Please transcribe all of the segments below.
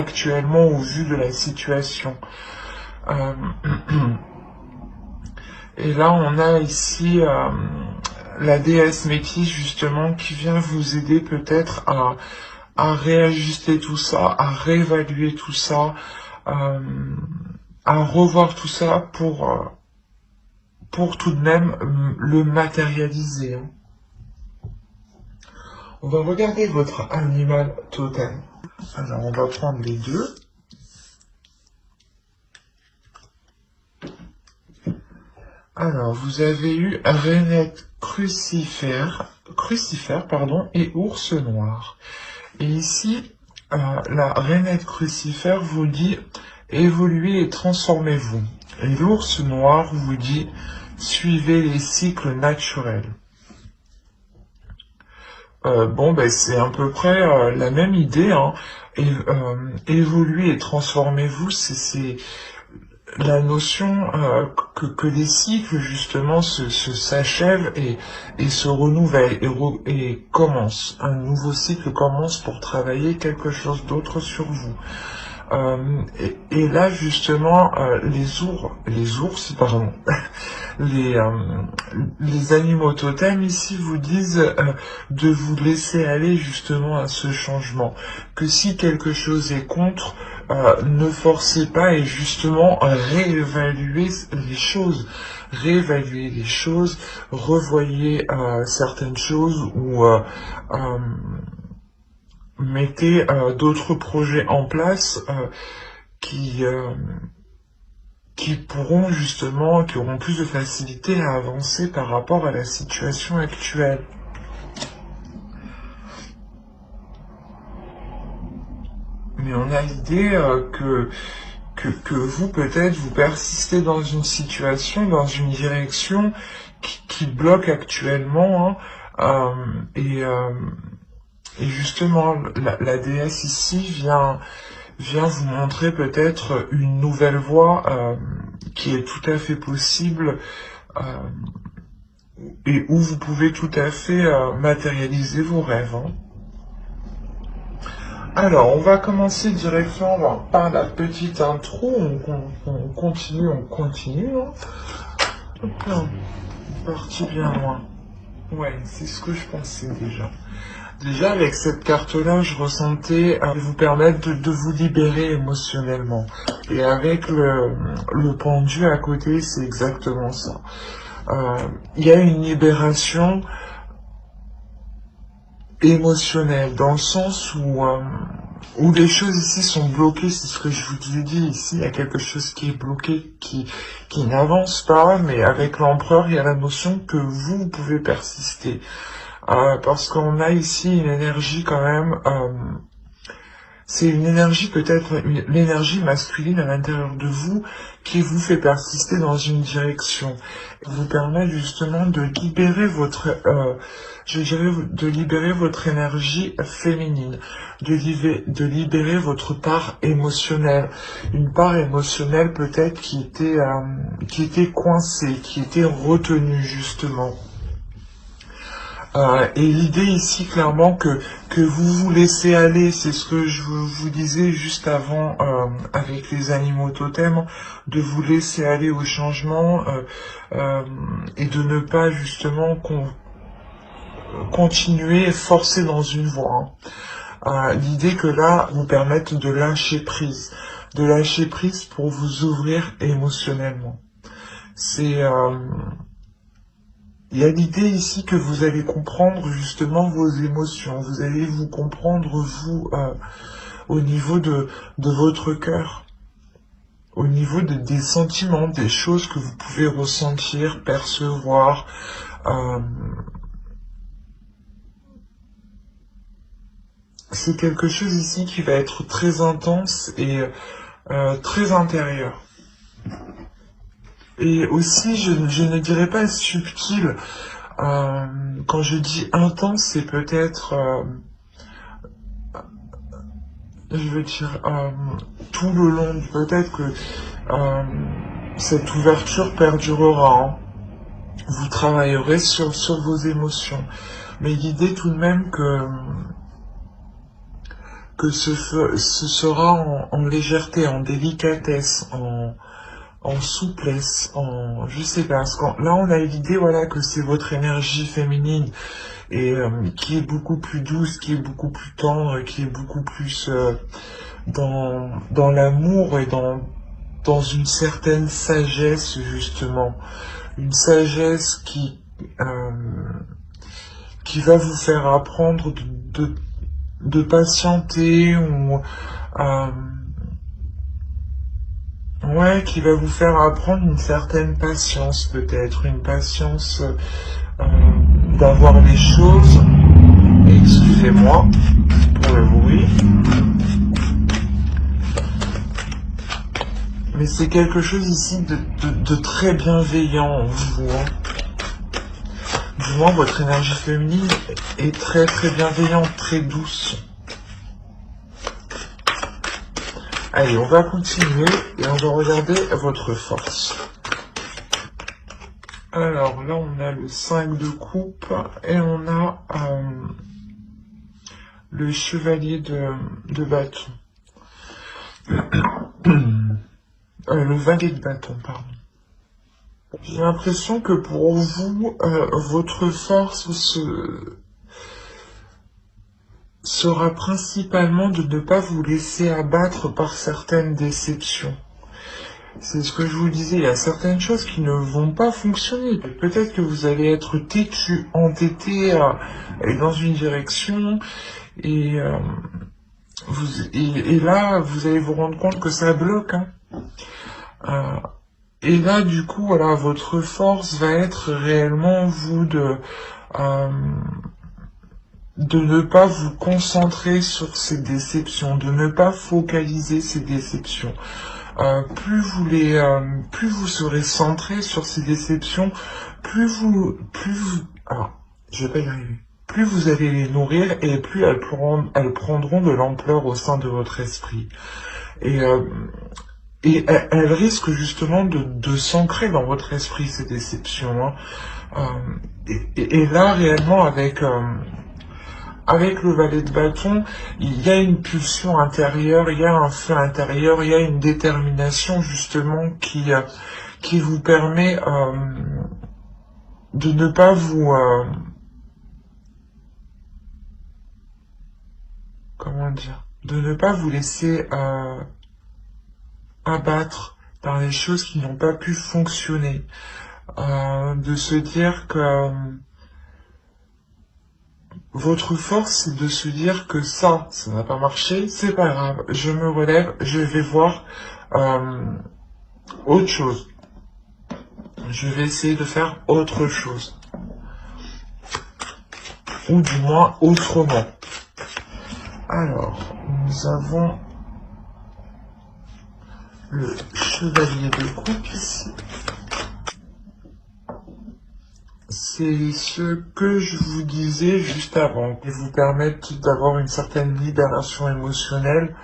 actuellement au vu de la situation. Et là, on a ici la déesse Métis, justement, qui vient vous aider peut-être à réajuster tout ça, à réévaluer tout ça, à revoir tout ça pour tout de même le matérialiser. Hein. On va regarder votre animal totem. Alors, on va prendre les deux. Alors, vous avez eu Rainette Crucifère, et Ours Noir. Et ici, la Rainette Crucifère vous dit « Évoluez et transformez-vous ». Et l'Ours Noir vous dit « Suivez les cycles naturels ». C'est à peu près la même idée. Hein. Évoluez et transformez-vous, c'est la notion que les cycles justement s'achèvent et se renouvellent et commencent. Un nouveau cycle commence pour travailler quelque chose d'autre sur vous. Et là justement les ours pardon, les animaux totems ici vous disent de vous laisser aller justement à ce changement, que si quelque chose est contre, ne forcez pas et justement réévaluer les choses, revoyez certaines choses ou mettez d'autres projets en place qui auront plus de facilité à avancer par rapport à la situation actuelle. Mais on a l'idée que vous, peut-être, vous persistez dans une situation, dans une direction qui bloque actuellement, hein, et justement, la déesse ici vient vous montrer peut-être une nouvelle voie qui est tout à fait possible et où vous pouvez tout à fait matérialiser vos rêves. Hein. Alors, on va commencer directement par la petite intro. On continue. Hein. Hop là, parti bien loin. Ouais, c'est ce que je pensais déjà. Déjà, avec cette carte-là, je ressentais vous permettre de vous libérer émotionnellement. Et avec le pendu à côté, c'est exactement ça. Il y a une libération émotionnelle, dans le sens où les choses ici sont bloquées, c'est ce que je vous ai dit ici, il y a quelque chose qui est bloqué, qui n'avance pas, mais avec l'empereur, il y a la notion que vous pouvez persister. Parce qu'on a ici une énergie quand même, c'est une énergie peut-être, l'énergie masculine à l'intérieur de vous qui vous fait persister dans une direction. Vous permet justement de libérer de libérer votre énergie féminine, de libérer votre part émotionnelle, une part émotionnelle peut-être qui était coincée, qui était retenue justement. Et l'idée ici, clairement, que vous vous laissez aller, c'est ce que je vous disais juste avant avec les animaux totems, de vous laisser aller au changement et de ne pas justement continuer et forcer dans une voie. Hein. L'idée que là, vous permette de lâcher prise pour vous ouvrir émotionnellement. Il y a l'idée ici que vous allez comprendre justement vos émotions, vous allez vous comprendre vous au niveau de votre cœur, au niveau des sentiments, des choses que vous pouvez ressentir, percevoir. C'est quelque chose ici qui va être très intense et très intérieur. Et aussi, je ne dirais pas subtil. Quand je dis intense, c'est peut-être, tout le long. Peut-être que cette ouverture perdurera. Hein. Vous travaillerez sur vos émotions. Mais l'idée tout de même que que ce sera en légèreté, en délicatesse, en souplesse, je sais pas, parce que là on a l'idée, voilà, que c'est votre énergie féminine et qui est beaucoup plus douce, qui est beaucoup plus tendre, qui est beaucoup plus dans l'amour et dans une certaine sagesse, justement, une sagesse qui va vous faire apprendre de patienter ou ouais, qui va vous faire apprendre une certaine patience, peut-être une patience d'avoir les choses. Excusez-moi pour le bruit. Mais c'est quelque chose ici de très bienveillant en vous. Hein. Du moins, votre énergie féminine est très très bienveillante, très douce. Allez, on va continuer et on va regarder votre force. Alors là, on a le 5 de coupe et on a le chevalier de bâton. Le valet de bâton, pardon. J'ai l'impression que pour vous, votre force sera principalement de ne pas vous laisser abattre par certaines déceptions. C'est ce que je vous disais, il y a certaines choses qui ne vont pas fonctionner. Peut-être que vous allez être têtu, entêté, aller dans une direction, et là, vous allez vous rendre compte que ça bloque. Hein. Et là, du coup, voilà, votre force va être réellement, vous, de ne pas vous concentrer sur ces déceptions, de ne pas focaliser ces déceptions. Plus vous serez centré sur ces déceptions, alors, je vais pas y arriver. Plus vous allez les nourrir et plus elles prendront de l'ampleur au sein de votre esprit. Et elles risquent justement de s'ancrer dans votre esprit, ces déceptions. Hein. Et là, réellement, avec le valet de bâton, il y a une pulsion intérieure, il y a un feu intérieur, il y a une détermination justement qui vous permet de ne pas vous... comment dire, de ne pas vous laisser abattre par les choses qui n'ont pas pu fonctionner. De se dire que votre force, c'est de se dire que ça n'a pas marché, c'est pas grave, je me relève, je vais voir autre chose. Je vais essayer de faire autre chose. Ou du moins autrement. Alors, nous avons le chevalier de coupe ici. C'est ce que je vous disais juste avant, qui vous permettent d'avoir une certaine libération émotionnelle.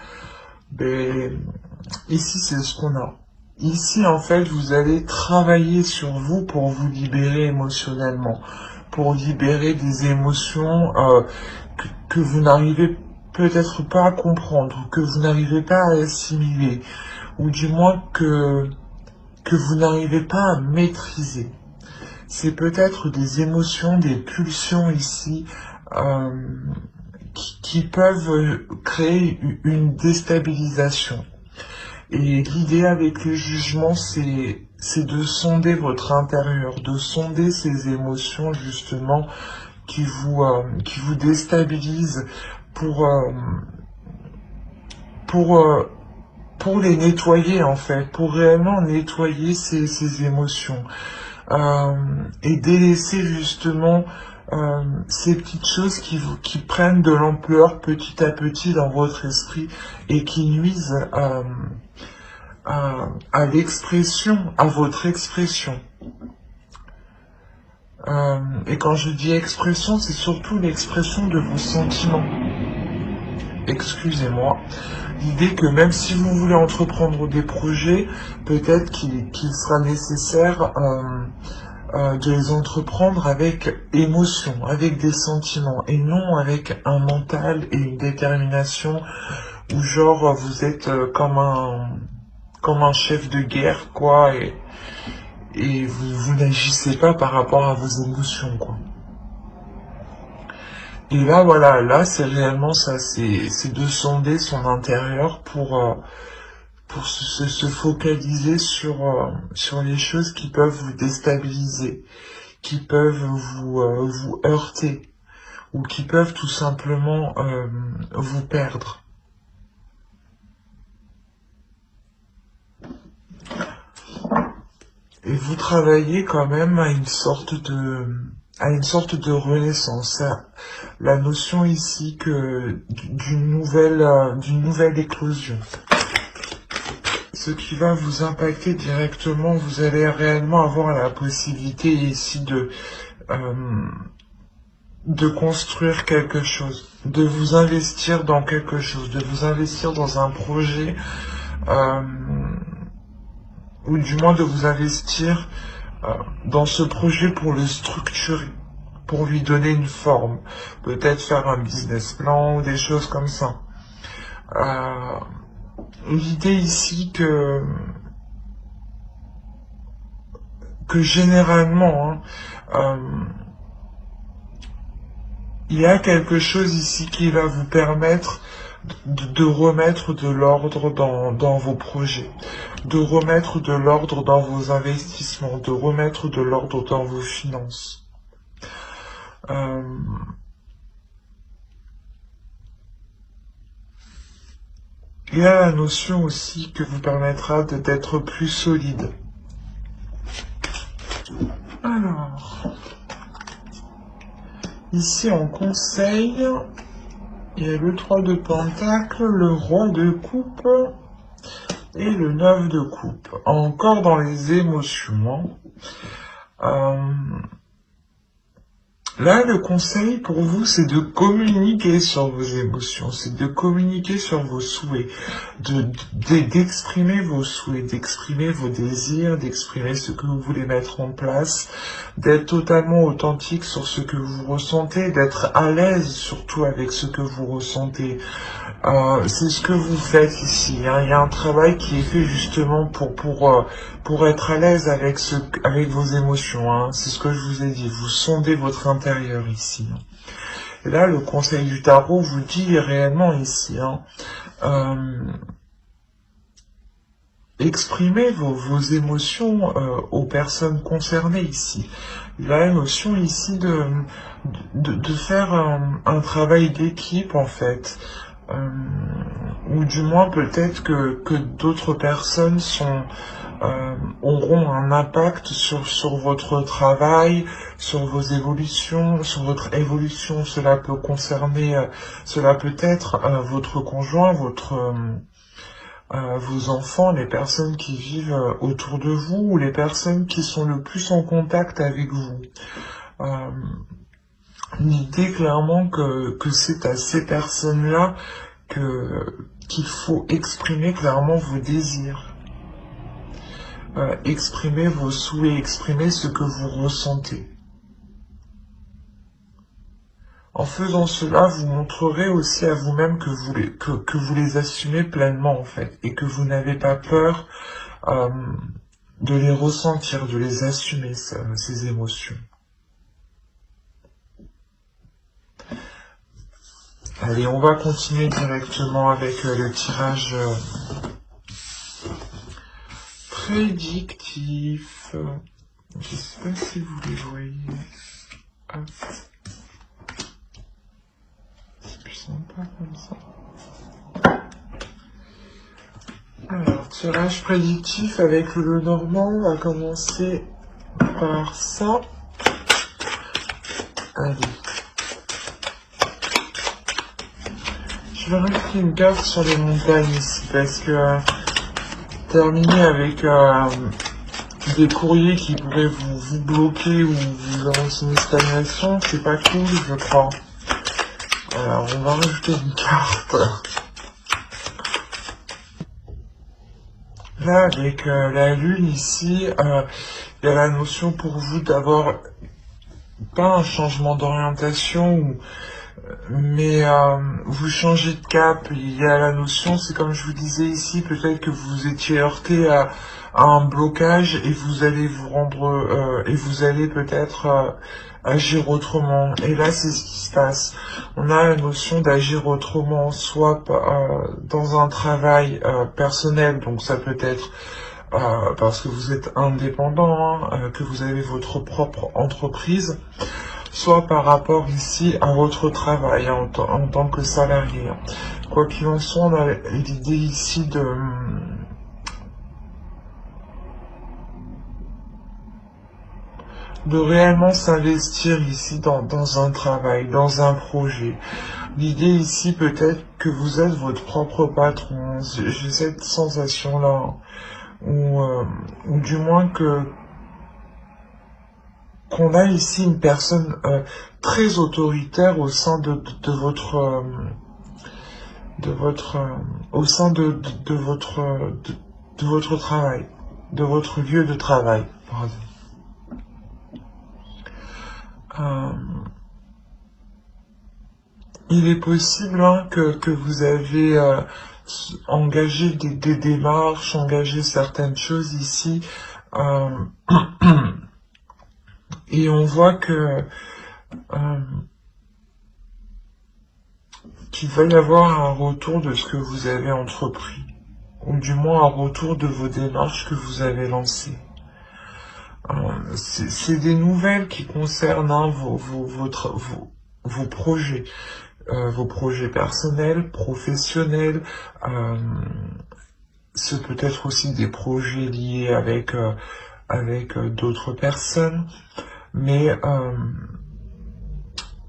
Mais ici, c'est ce qu'on a. Ici, en fait, vous allez travailler sur vous pour vous libérer émotionnellement, pour libérer des émotions que vous n'arrivez peut-être pas à comprendre, ou que vous n'arrivez pas à assimiler, ou du moins que vous n'arrivez pas à maîtriser. C'est peut-être des émotions, des pulsions ici qui peuvent créer une déstabilisation. Et l'idée avec le jugement, c'est de sonder votre intérieur, de sonder ces émotions justement qui vous déstabilisent pour les nettoyer en fait, pour réellement nettoyer ces émotions. Et délaisser justement ces petites choses qui prennent de l'ampleur petit à petit dans votre esprit et qui nuisent à l'expression, à votre expression. Et quand je dis expression, c'est surtout l'expression de vos sentiments. Excusez-moi. L'idée que même si vous voulez entreprendre des projets, peut-être qu'il sera nécessaire de les entreprendre avec émotion, avec des sentiments, et non avec un mental et une détermination où genre vous êtes comme un chef de guerre, quoi, et vous n'agissez pas par rapport à vos émotions, quoi. Et là, voilà, là, c'est réellement ça, c'est de sonder son intérieur pour se focaliser sur les choses qui peuvent vous déstabiliser, qui peuvent vous heurter, ou qui peuvent tout simplement vous perdre. Et vous travaillez quand même à une sorte de renaissance. La notion ici que d'une nouvelle éclosion. Ce qui va vous impacter directement, vous allez réellement avoir la possibilité ici de construire quelque chose, de vous investir dans quelque chose, de vous investir dans un projet, ou du moins de vous investir dans ce projet pour le structurer, pour lui donner une forme, peut-être faire un business plan ou des choses comme ça. L'idée ici que généralement, il y a quelque chose ici qui va vous permettre de remettre de l'ordre dans vos projets, de remettre de l'ordre dans vos investissements, de remettre de l'ordre dans vos finances. Il y a la notion aussi que vous permettra d'être plus solide. Alors, ici en conseil, il y a le 3 de Pentacle, le Roi de Coupe et le 9 de Coupe. Encore dans les émotions. Là, le conseil pour vous, c'est de communiquer sur vos émotions, c'est de communiquer sur vos souhaits, d'exprimer vos souhaits, d'exprimer vos désirs, d'exprimer ce que vous voulez mettre en place, d'être totalement authentique sur ce que vous ressentez, d'être à l'aise surtout avec ce que vous ressentez. C'est ce que vous faites ici. Hein. Il y a un travail qui est fait justement pour être à l'aise avec vos émotions. Hein. C'est ce que je vous ai dit. Vous sondez votre intérieur ici. Et là, le conseil du tarot vous dit réellement ici. Exprimez vos émotions aux personnes concernées ici. La notion ici de faire un travail d'équipe en fait. Ou du moins peut-être que d'autres personnes auront un impact sur votre travail, sur vos évolutions, sur votre évolution. Cela peut concerner, cela peut être votre conjoint, vos enfants, les personnes qui vivent autour de vous, ou les personnes qui sont le plus en contact avec vous. L'idée clairement que c'est à ces personnes-là qu'il faut exprimer clairement vos désirs, exprimer vos souhaits, exprimer ce que vous ressentez. En faisant cela, vous montrerez aussi à vous-même que vous les assumez pleinement en fait, et que vous n'avez pas peur de les ressentir, de les assumer, ces émotions. Allez, on va continuer directement avec le tirage prédictif. Je ne sais pas si vous les voyez. Hop. C'est plus sympa comme ça. Alors, tirage prédictif avec le Normand. On va commencer par ça. Allez. Je vais rajouter une carte sur les montagnes ici parce que terminer avec des courriers qui pourraient vous bloquer ou vous avancer une stagnation, c'est pas cool, je crois. Alors, on va rajouter une carte. là, avec la lune ici, il y a la notion pour vous d'avoir pas un changement d'orientation, mais vous changez de cap. Il y a la notion, c'est comme je vous disais ici, peut-être que vous étiez heurté à un blocage et vous allez vous rendre et vous allez peut-être agir autrement. Et là, c'est ce qui se passe. On a la notion d'agir autrement, soit dans un travail personnel, donc ça peut être parce que vous êtes indépendant, que vous avez votre propre entreprise, soit par rapport ici à votre travail en tant que salarié. Quoi qu'il en soit, on a l'idée ici de réellement s'investir ici dans un travail, dans un projet. L'idée ici peut-être que vous êtes votre propre patron. J'ai cette sensation-là, ou du moins qu'on a ici une personne très autoritaire au sein de votre au sein de votre travail, de votre lieu de travail. Pardon. Il est possible que vous avez engagé des démarches, engagé certaines choses ici, et on voit que qu'il va y avoir un retour de ce que vous avez entrepris, ou du moins un retour de vos démarches que vous avez lancées. C'est des nouvelles qui concernent vos projets. Vos projets personnels, professionnels, c'est peut-être aussi des projets liés avec d'autres personnes, mais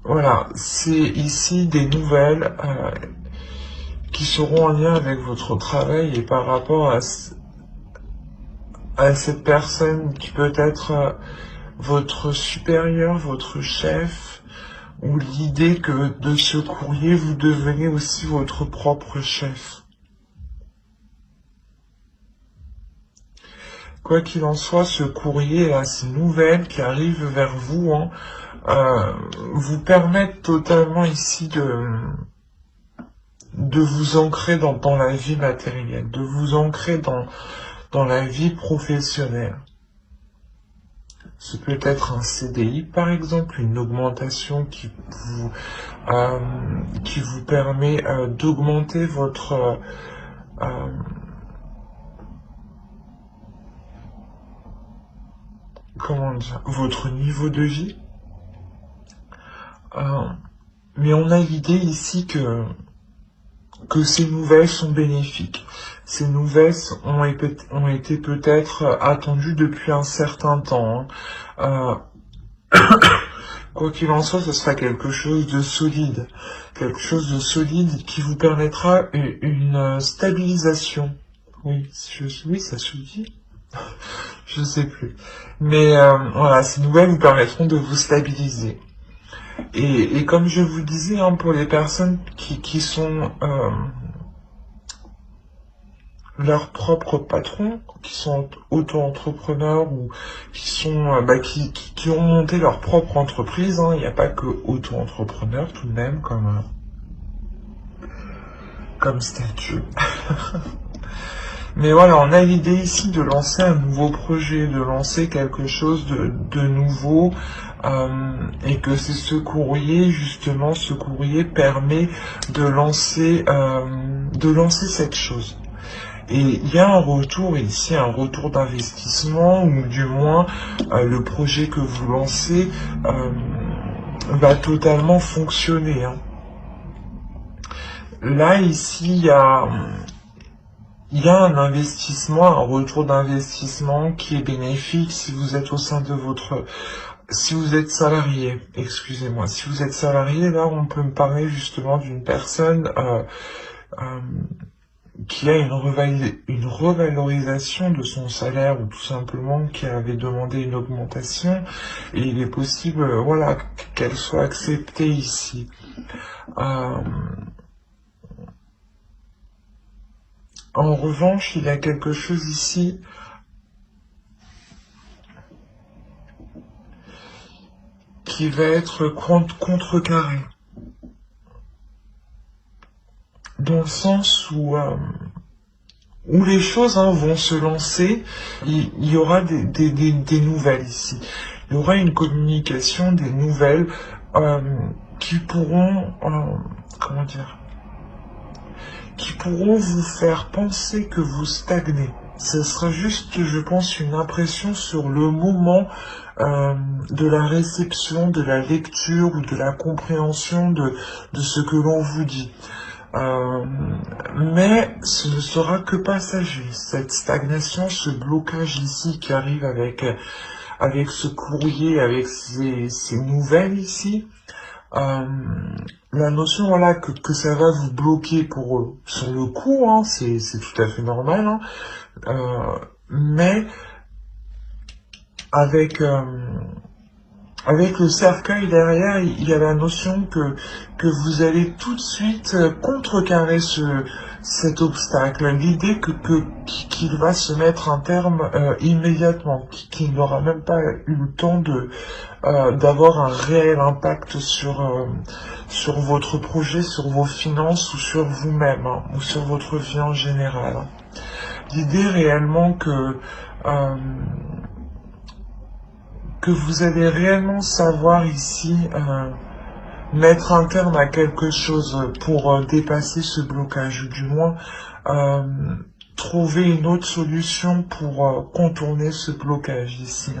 voilà, c'est ici des nouvelles qui seront en lien avec votre travail et par rapport à cette personne qui peut être votre supérieur, votre chef, ou l'idée que de ce courrier, vous devenez aussi votre propre chef. Quoi qu'il en soit, ce courrier, ces nouvelles qui arrivent vers vous, vous permettent totalement ici de vous ancrer dans la vie matérielle, de vous ancrer dans la vie professionnelle. Ce peut être un CDI, par exemple, une augmentation qui vous permet d'augmenter votre votre niveau de vie. Mais on a l'idée ici que ces nouvelles sont bénéfiques. Ces nouvelles ont été peut-être attendues depuis un certain temps. Quoi qu'il en soit, ce sera quelque chose de solide. Quelque chose de solide qui vous permettra une stabilisation. Oui, oui, ça se dit. Je sais plus. Mais voilà, ces nouvelles vous permettront de vous stabiliser. Et comme je vous disais, pour les personnes qui sont leurs propres patrons, qui sont auto-entrepreneurs ou qui sont qui ont monté leur propre entreprise, il n'y a pas que auto-entrepreneurs tout de même comme statut. Mais voilà, on a l'idée ici de lancer un nouveau projet, de lancer quelque chose de nouveau, et que c'est ce courrier, justement, ce courrier permet de lancer cette chose. Et il y a un retour ici, un retour d'investissement, ou du moins le projet que vous lancez va totalement fonctionner. Là, ici, il y a un investissement, un retour d'investissement qui est bénéfique si vous êtes au sein de si vous êtes salarié, excusez-moi, si vous êtes salarié, là on peut me parler justement d'une personne qui a une revalorisation de son salaire, ou tout simplement qui avait demandé une augmentation, et il est possible, voilà, qu'elle soit acceptée ici. En revanche, il y a quelque chose ici qui va être contrecarré. Dans le sens où les choses vont se lancer, il y aura des nouvelles ici. Il y aura une communication, des nouvelles qui pourront, comment dire, qui pourront vous faire penser que vous stagnez. Ce sera juste, je pense, une impression sur le moment de la réception, de la lecture ou de la compréhension de ce que l'on vous dit. Mais ce ne sera que passager. Cette stagnation, ce blocage ici qui arrive avec ce courrier, avec ces nouvelles ici, la notion voilà que ça va vous bloquer pour sur le coup, c'est tout à fait normal, mais avec le cercueil derrière, il y a la notion que vous allez tout de suite contrecarrer cet obstacle. L'idée qu'il va se mettre un terme immédiatement, qu'il n'aura même pas eu le temps d'avoir un réel impact sur votre projet, sur vos finances ou sur vous-même, ou sur votre vie en général. L'idée réellement que vous allez réellement savoir ici mettre un terme à quelque chose pour dépasser ce blocage, ou du moins trouver une autre solution pour contourner ce blocage ici.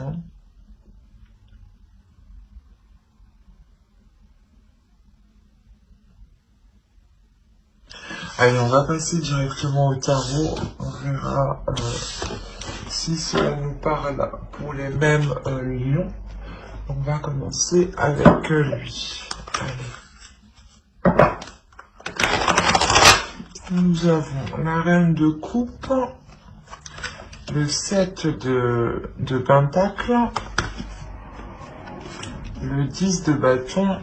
Allez, on va passer directement au tarot. On verra si cela nous parle pour les mêmes lions. On va commencer avec lui. Allez. Nous avons la reine de coupe, le 7 de pentacle, le 10 de bâton,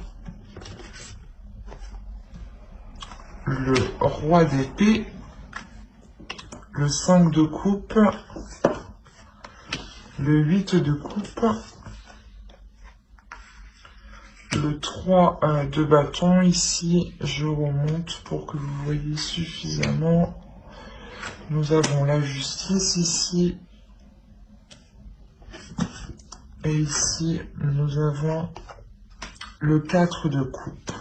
le roi d'épée, le 5 de coupe, le 8 de coupe, le 3 de bâton. Ici, je remonte pour que vous voyez suffisamment. Nous avons la justice ici. Et ici, nous avons le 4 de coupe.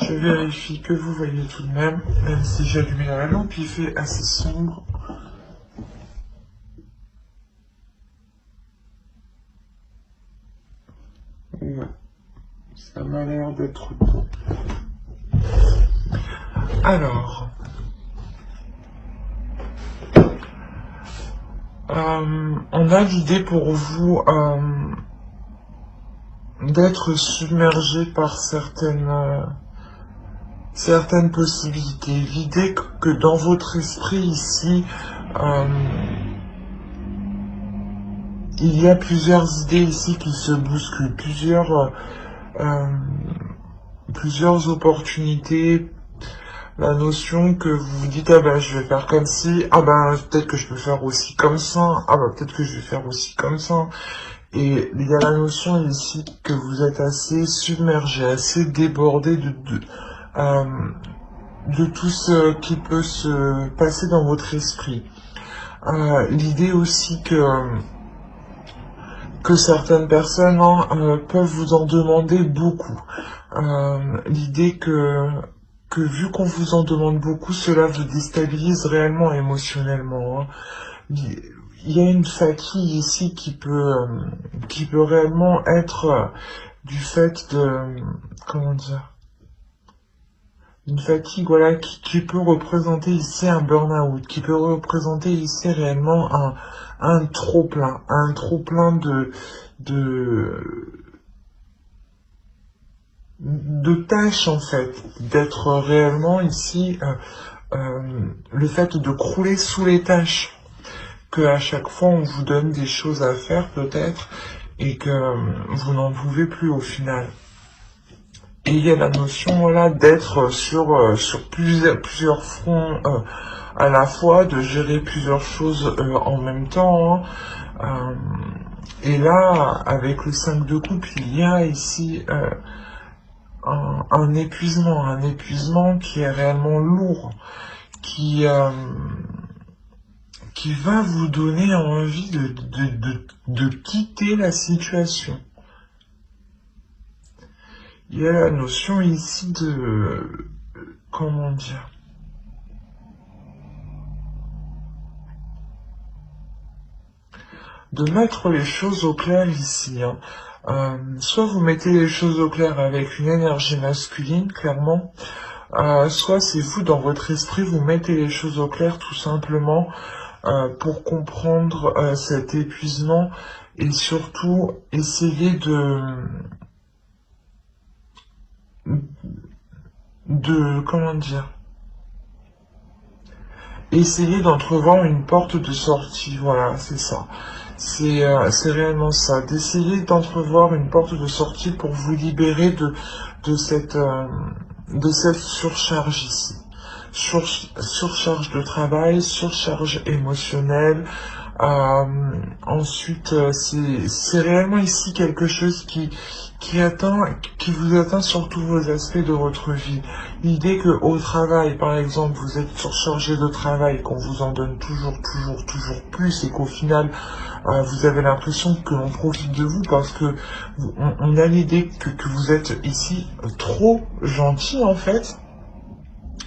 Je vérifie que vous voyez tout de même si j'ai allumé la lampe, il fait assez sombre. Ouais, ça m'a l'air d'être beau. Alors, on a l'idée pour vous d'être submergé par certaines possibilités. L'idée que dans votre esprit ici, il y a plusieurs idées ici qui se bousculent, plusieurs opportunités. La notion que vous vous dites, ah ben je vais faire comme ci, ah ben peut-être que je peux faire aussi comme ça, ah ben peut-être que je vais faire aussi comme ça. Et il y a la notion ici que vous êtes assez submergé, assez débordé de tout ce qui peut se passer dans votre esprit. L'idée aussi que certaines personnes peuvent vous en demander beaucoup. L'idée que vu qu'on vous en demande beaucoup, cela vous déstabilise réellement émotionnellement. Il y a une fatigue ici qui peut réellement être du fait de, comment dire, une fatigue, voilà, qui peut représenter ici un burn-out, qui peut représenter ici réellement un trop-plein de tâches, en fait, d'être réellement ici, le fait de crouler sous les tâches, que à chaque fois on vous donne des choses à faire peut-être, et que vous n'en pouvez plus au final. Et il y a la notion, voilà, d'être sur plusieurs fronts à la fois, de gérer plusieurs choses en même temps, hein. Et là, avec le 5 de coupe, il y a ici un épuisement qui est réellement lourd, qui, qui va vous donner envie de quitter la situation. Il y a la notion ici de... comment dire? De mettre les choses au clair ici, hein. Soit vous mettez les choses au clair avec une énergie masculine, clairement, soit c'est vous, dans votre esprit, vous mettez les choses au clair tout simplement pour comprendre cet épuisement et surtout essayer comment dire, essayer d'entrevoir une porte de sortie, voilà, c'est ça. C'est réellement ça, d'essayer d'entrevoir une porte de sortie pour vous libérer de cette surcharge ici. Surcharge de travail, surcharge émotionnelle. Ensuite, c'est réellement ici quelque chose qui vous atteint sur tous vos aspects de votre vie. L'idée que au travail, par exemple, vous êtes surchargé de travail, qu'on vous en donne toujours plus, et qu'au final, vous avez l'impression que l'on profite de vous parce que on a l'idée que vous êtes ici trop gentil en fait,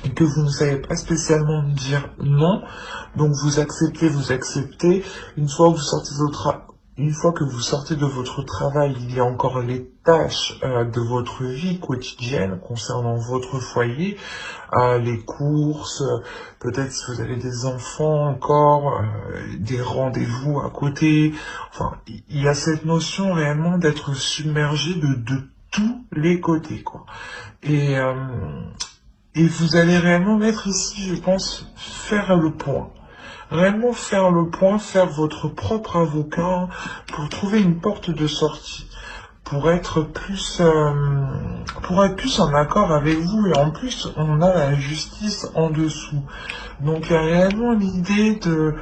et que vous ne savez pas spécialement dire non, donc vous acceptez. Une fois que vous sortez de votre travail, il y a encore les tâches de votre vie quotidienne concernant votre foyer, les courses, peut-être si vous avez des enfants encore, des rendez-vous à côté. Enfin, il y a cette notion réellement d'être submergé de tous les côtés, quoi. Et vous allez réellement mettre ici, je pense, faire le point. Réellement faire le point, faire votre propre avocat pour trouver une porte de sortie, pour être plus en accord avec vous. Et en plus, on a la justice en dessous. Donc il y a réellement l'idée de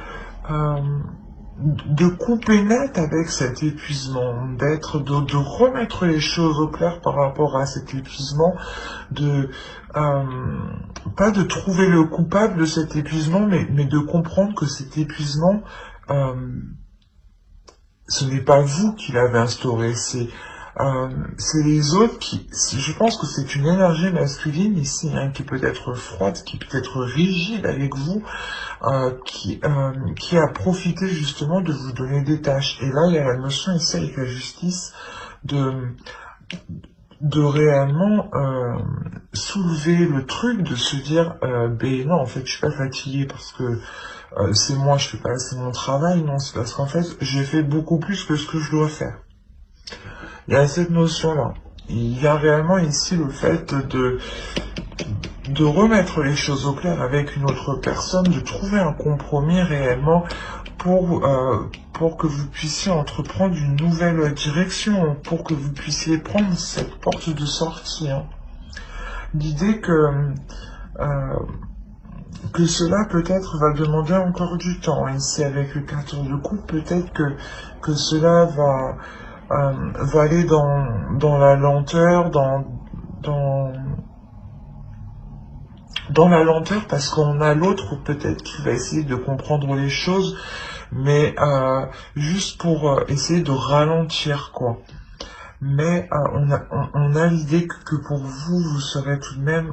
couper net avec cet épuisement, de remettre les choses au clair par rapport à cet épuisement, pas de trouver le coupable de cet épuisement, mais de comprendre que cet épuisement, ce n'est pas vous qui l'avez instauré, c'est les autres je pense que c'est une énergie masculine ici, hein, qui peut être froide, qui peut être rigide avec vous, qui a profité justement de vous donner des tâches. Et là, il y a la notion ici avec la justice de réellement soulever le truc, de se dire, ben non, en fait, je suis pas fatigué parce que c'est moi, je fais pas assez mon travail, non, c'est parce qu'en fait, j'ai fait beaucoup plus que ce que je dois faire. Il y a cette notion-là. Il y a réellement ici le fait de remettre les choses au clair avec une autre personne, de trouver un compromis réellement pour que vous puissiez entreprendre une nouvelle direction, pour que vous puissiez prendre cette porte de sortie, hein. L'idée que cela peut-être va demander encore du temps. Ici avec le 14 de coupe, peut-être que cela va aller dans la lenteur, dans la lenteur, parce qu'on a l'autre peut-être qui va essayer de comprendre les choses, mais juste pour essayer de ralentir, quoi. Mais on a l'idée que pour vous, vous serez tout de même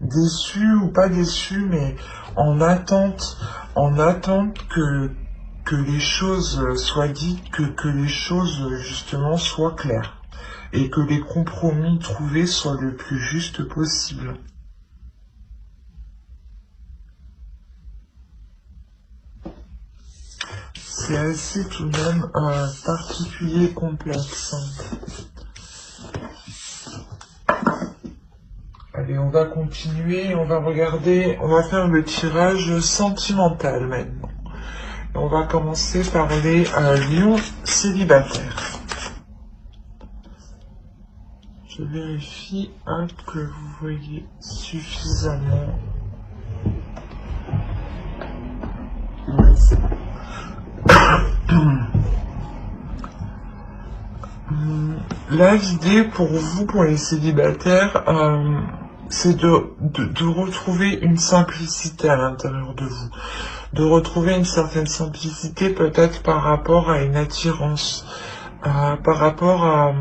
déçu ou pas déçu, mais en attente que les choses soient dites, que les choses justement soient claires, et que les compromis trouvés soient le plus juste possible. C'est assez tout de même particulier, complexe. Allez, on va continuer, on va regarder, on va faire le tirage sentimental maintenant. On va commencer par les lions célibataires. Je vérifie que vous voyez suffisamment. Oui, c'est bon. Là, l'idée pour vous, pour les célibataires, c'est de retrouver une simplicité à l'intérieur de vous. De retrouver une certaine simplicité peut-être par rapport à une attirance, par rapport à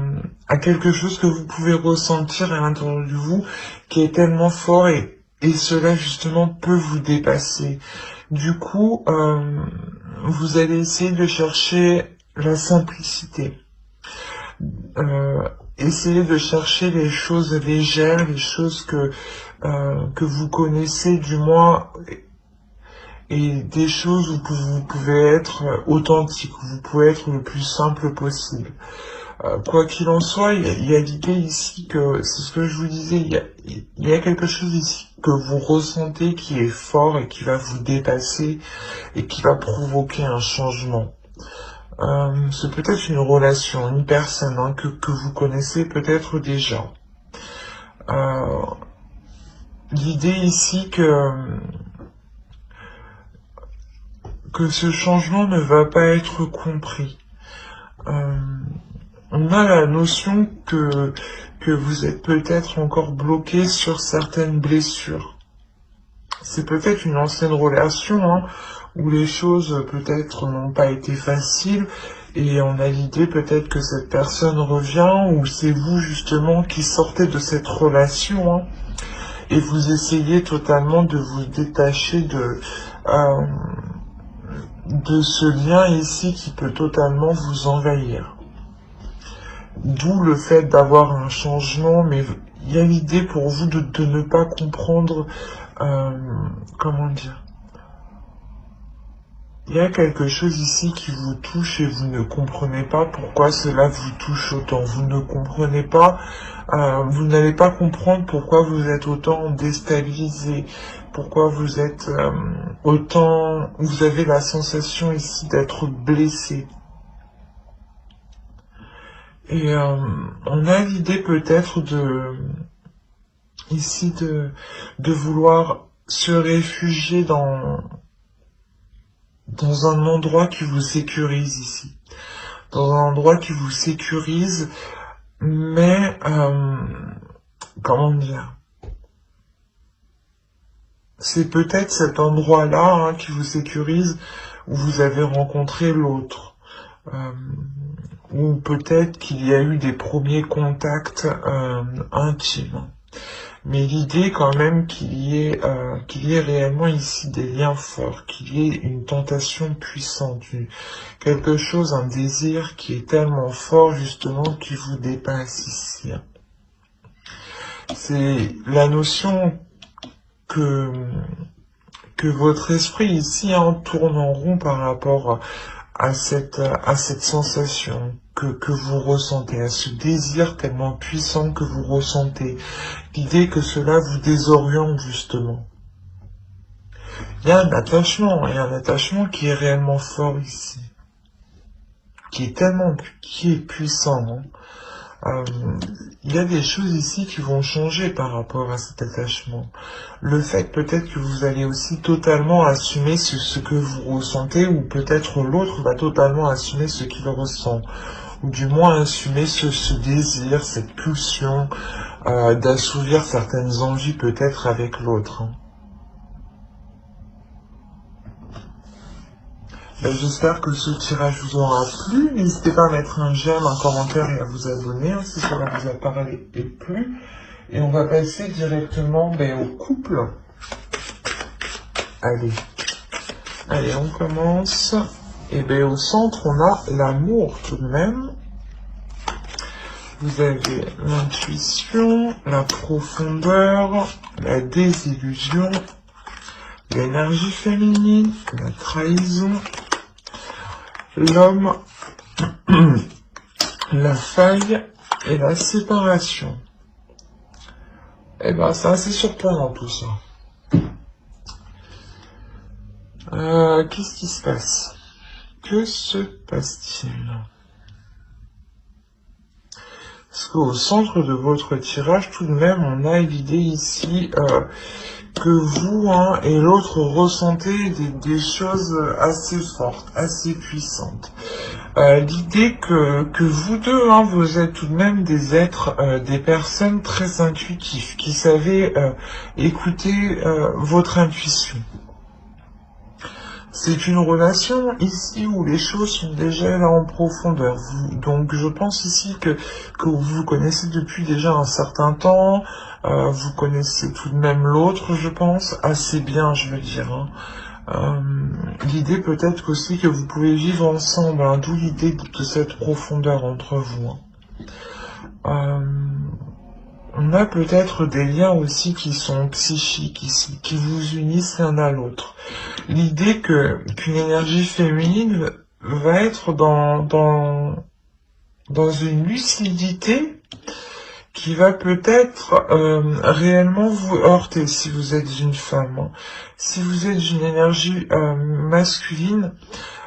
quelque chose que vous pouvez ressentir à l'intérieur de vous qui est tellement fort et cela justement peut vous dépasser. Du coup, vous allez essayer de chercher la simplicité. Essayez de chercher les choses légères, les choses que vous connaissez du moins, et des choses où vous pouvez être authentique, où vous pouvez être le plus simple possible. Quoi qu'il en soit, il y a l'idée ici que, c'est ce que je vous disais, il y a quelque chose ici que vous ressentez qui est fort et qui va vous dépasser et qui va provoquer un changement. C'est peut-être une relation, une personne que vous connaissez peut-être déjà. L'idée ici que ce changement ne va pas être compris. On a la notion que vous êtes peut-être encore bloqué sur certaines blessures. C'est peut-être une ancienne relation, où les choses peut-être n'ont pas été faciles, et on a l'idée peut-être que cette personne revient, ou c'est vous justement qui sortez de cette relation, et vous essayez totalement de vous détacher de ce lien ici qui peut totalement vous envahir. D'où le fait d'avoir un changement, mais il y a l'idée pour vous de ne pas comprendre, comment dire, il y a quelque chose ici qui vous touche et vous ne comprenez pas pourquoi cela vous touche autant. Vous ne comprenez pas, vous n'allez pas comprendre pourquoi vous êtes autant déstabilisé, pourquoi vous êtes vous avez la sensation ici d'être blessé. Et on a l'idée peut-être ici de vouloir se réfugier dans un endroit qui vous sécurise ici. Dans un endroit qui vous sécurise, mais comment dire, c'est peut-être cet endroit-là qui vous sécurise où vous avez rencontré l'autre. Ou peut-être qu'il y a eu des premiers contacts intimes. Mais l'idée quand même qu'il y ait réellement ici des liens forts, qu'il y ait une tentation puissante, quelque chose, un désir qui est tellement fort justement qui vous dépasse ici. C'est la notion que votre esprit ici tourne en rond par rapport à cette sensation que vous ressentez, à ce désir tellement puissant que vous ressentez. L'idée que cela vous désoriente justement. Il y a un attachement, et un attachement qui est réellement fort ici. Qui est puissant. Il y a des choses ici qui vont changer par rapport à cet attachement. Le fait peut-être que vous allez aussi totalement assumer ce que vous ressentez, ou peut-être l'autre va totalement assumer ce qu'il ressent, ou du moins assumer ce désir, cette pulsion d'assouvir certaines envies peut-être avec l'autre. J'espère que ce tirage vous aura plu. N'hésitez pas à mettre un j'aime, un commentaire et à vous abonner si cela vous a parlé et plu. Et on va passer directement au couple. Allez, on commence. Et au centre, on a l'amour tout de même. Vous avez l'intuition, la profondeur, la désillusion, l'énergie féminine, la trahison, l'homme, la faille et la séparation. C'est assez surprenant tout ça. Qu'est-ce qui se passe? Que se passe-t-il? Parce qu'au centre de votre tirage, tout de même, on a l'idée ici que vous et l'autre ressentez des choses assez fortes, assez puissantes. L'idée que vous deux, vous êtes tout de même des êtres, des personnes très intuitives, qui savez écouter votre intuition. C'est une relation ici où les choses sont déjà là en profondeur. Donc je pense ici que vous vous connaissez depuis déjà un certain temps, vous connaissez tout de même l'autre, je pense, assez bien, je veux dire. L'idée peut-être aussi que vous pouvez vivre ensemble, d'où l'idée de cette profondeur entre vous. On a peut-être des liens aussi qui sont psychiques ici, qui vous unissent l'un à l'autre. L'idée qu'une énergie féminine va être dans une lucidité qui va peut-être réellement vous heurter si vous êtes une femme. Si vous êtes une énergie masculine,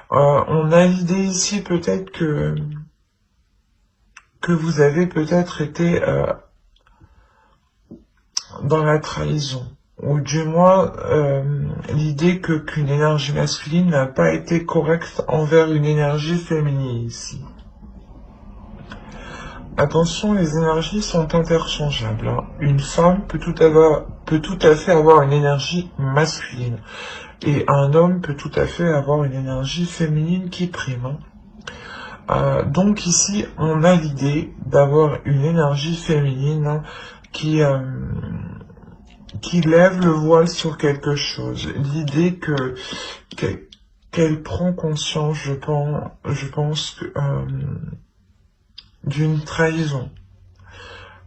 on a l'idée ici peut-être que vous avez peut-être été dans la trahison. Ou du moins l'idée qu'une énergie masculine n'a pas été correcte envers une énergie féminine ici. Attention, les énergies sont interchangeables. Une femme peut tout à fait avoir une énergie masculine. Et un homme peut tout à fait avoir une énergie féminine qui prime. Donc ici, on a l'idée d'avoir une énergie féminine qui lève le voile sur quelque chose. L'idée qu'elle prend conscience, je pense d'une trahison.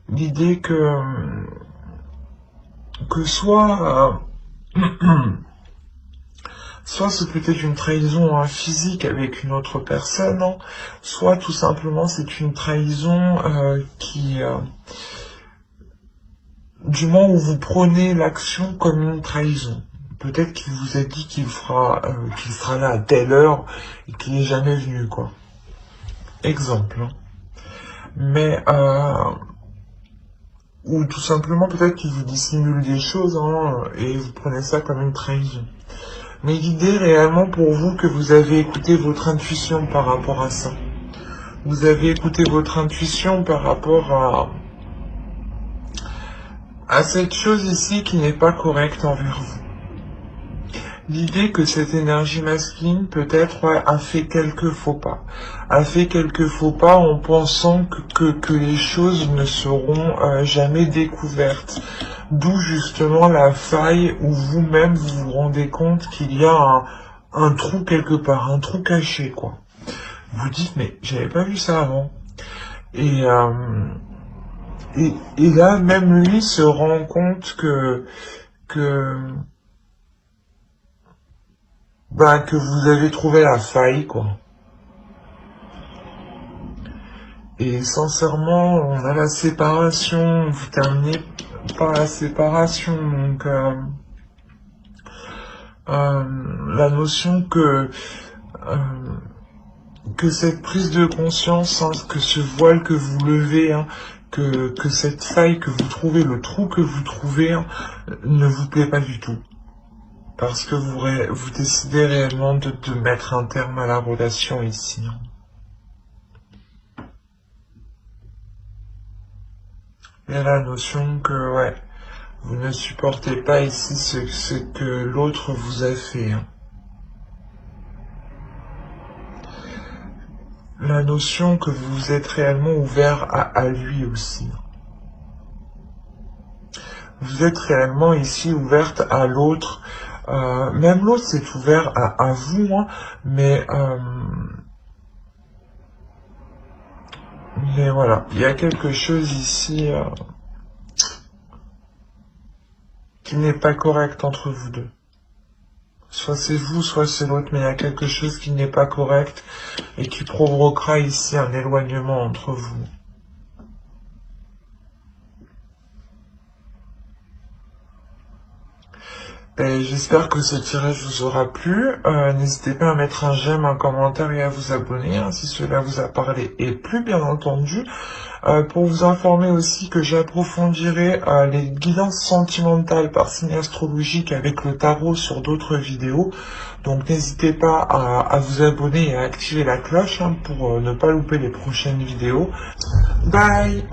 L'idée que soit soit c'est peut-être une trahison physique avec une autre personne, soit tout simplement c'est une trahison qui du moment où vous prenez l'action comme une trahison. Peut-être qu'il vous a dit qu'il sera là à telle heure et qu'il n'est jamais venu, quoi. Exemple. Mais ou tout simplement peut-être qu'il vous dissimule des choses et vous prenez ça comme une trahison. Mais l'idée réellement pour vous que vous avez écouté votre intuition par rapport à ça. Vous avez écouté votre intuition par rapport à cette chose ici qui n'est pas correcte envers vous. L'idée que cette énergie masculine peut-être a fait quelques faux pas. A fait quelques faux pas en pensant que les choses ne seront jamais découvertes. D'où justement la faille où vous-même vous vous rendez compte qu'il y a un trou quelque part, un trou caché, quoi. Vous dites, mais j'avais pas vu ça avant. Et là, même lui se rend compte que vous avez trouvé la faille, quoi. Et sincèrement, on a la séparation, vous terminez par la séparation, donc la notion que cette prise de conscience, que ce voile que vous levez, que cette faille que vous trouvez, le trou que vous trouvez, ne vous plaît pas du tout. Parce que vous décidez réellement de mettre un terme à la relation ici. Il y a la notion que, vous ne supportez pas ici ce que l'autre vous a fait. La notion que vous êtes réellement ouvert à lui aussi. Vous êtes réellement ici ouverte à l'autre. Même l'autre s'est ouvert à vous, mais voilà, il y a quelque chose ici qui n'est pas correct entre vous deux. Soit c'est vous, soit c'est l'autre, mais il y a quelque chose qui n'est pas correct et qui provoquera ici un éloignement entre vous. J'espère que ce tirage vous aura plu. N'hésitez pas à mettre un j'aime, un commentaire et à vous abonner si cela vous a parlé. Et plus bien entendu, Pour vous informer aussi que j'approfondirai les guidances sentimentales par signe astrologique avec le tarot sur d'autres vidéos. Donc n'hésitez pas à vous abonner et à activer la cloche, hein, pour ne pas louper les prochaines vidéos. Bye!